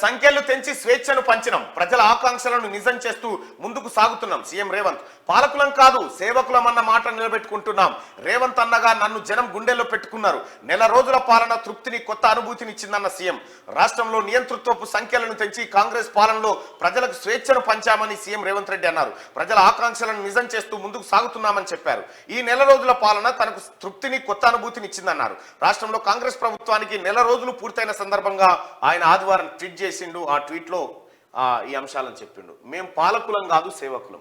సంఖ్యలు తెంచి స్వేచ్ఛను పంచినాం, ప్రజల ఆకాంక్షలను నిజం చేస్తూ ముందుకు సాగుతున్నాం. సీఎం రేవంత్ పాలకులం కాదు సేవకులం అన్న మాట నిలబెట్టుకుంటున్నాం. రేవంత్ అన్నగా నన్ను జనం గుండెల్లో పెట్టుకున్నారు. నెల రోజుల పాలన తృప్తిని కొత్త అనుభూతినిచ్చిందన్న సీఎం. రాష్ట్రంలో నియంతృత్వపు సంఖ్యలను తెంచి కాంగ్రెస్ పాలనలో ప్రజలకు స్వేచ్ఛను పంచామని సీఎం రేవంత్ రెడ్డి అన్నారు. ప్రజల ఆకాంక్షలను నిజం చేస్తూ ముందుకు సాగుతున్నామని చెప్పారు. ఈ నెల రోజుల పాలన తనకు తృప్తిని కొత్త అనుభూతినిచ్చిందన్నారు. రాష్ట్రంలో కాంగ్రెస్ ప్రభుత్వానికి నెల రోజులు పూర్తయిన సందర్భంగా ఆయన ఆదివారం ట్వీట్ చేసిండు. ఆ ట్వీట్ లో ఈ అంశాలను చెప్పిండు. మేము పాలకులం కాదు సేవకులం.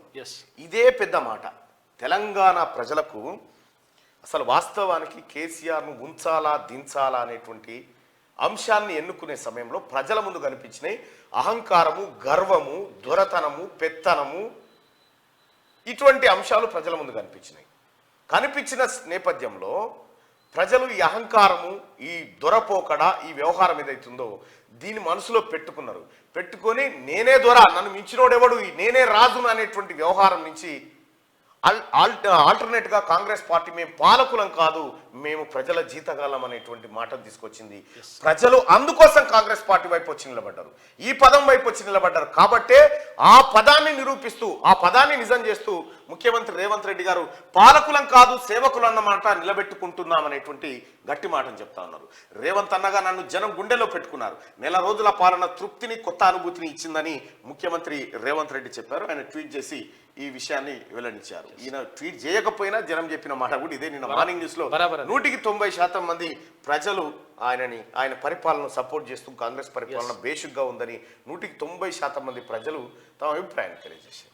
ఇదే పెద్ద మాట. తెలంగాణ ప్రజలకు అసలు వాస్తవానికి కేసీఆర్ను ఉంచాలా దించాలా అనేటువంటి అంశాన్ని ఎన్నుకునే సమయంలో ప్రజల ముందు కనిపించినాయి అహంకారము, గర్వము, దొరతనము, పెత్తనము, ఇటువంటి అంశాలు ప్రజల ముందు కనిపించినాయి. కనిపించిన నేపథ్యంలో ప్రజలు ఈ అహంకారము, ఈ దొరపోకడ, ఈ వ్యవహారం ఏదైతుందో దీన్ని మనసులో పెట్టుకొని నేనే దొర, నన్ను మించినోడెవడు, నేనే రాజును అనేటువంటి వ్యవహారం నుంచి ఆల్టర్నేట్గా కాంగ్రెస్ పార్టీ మేము పాలకులం కాదు మేము ప్రజల జీతగాలం అనేటువంటి మాట తీసుకొచ్చింది. ప్రజలు అందుకోసం కాంగ్రెస్ పార్టీ వైపు వచ్చి నిలబడ్డారు, ఈ పదం వైపు వచ్చి నిలబడ్డారు. కాబట్టే ఆ పదాన్ని నిరూపిస్తూ, ఆ పదాన్ని నిజం చేస్తూ ముఖ్యమంత్రి రేవంత్ రెడ్డి గారు పాలకులం కాదు సేవకులు అన్నమాట నిలబెట్టుకుంటున్నాం అనేటువంటి గట్టి మాటను చెప్తా ఉన్నారు. రేవంత్ అన్నగా నన్ను జనం గుండెలో పెట్టుకున్నారు. నెల రోజుల పాలన తృప్తిని కొత్త అనుభూతిని ఇచ్చిందని ముఖ్యమంత్రి రేవంత్ రెడ్డి చెప్పారు. ఆయన ట్వీట్ చేసి ఈ విషయాన్ని వెల్లడించారు. ఈయన ట్వీట్ చేయకపోయినా జనం చెప్పిన మాట కూడా ఇదే. నిన్న మార్నింగ్ న్యూస్ లో 100% మంది ప్రజలు ఆయన పరిపాలన సపోర్ట్ చేస్తూ కాంగ్రెస్ పరిపాలన బేసిక్గా ఉందని 190% మంది ప్రజలు తమ అభిప్రాయాన్ని తెలియజేశారు.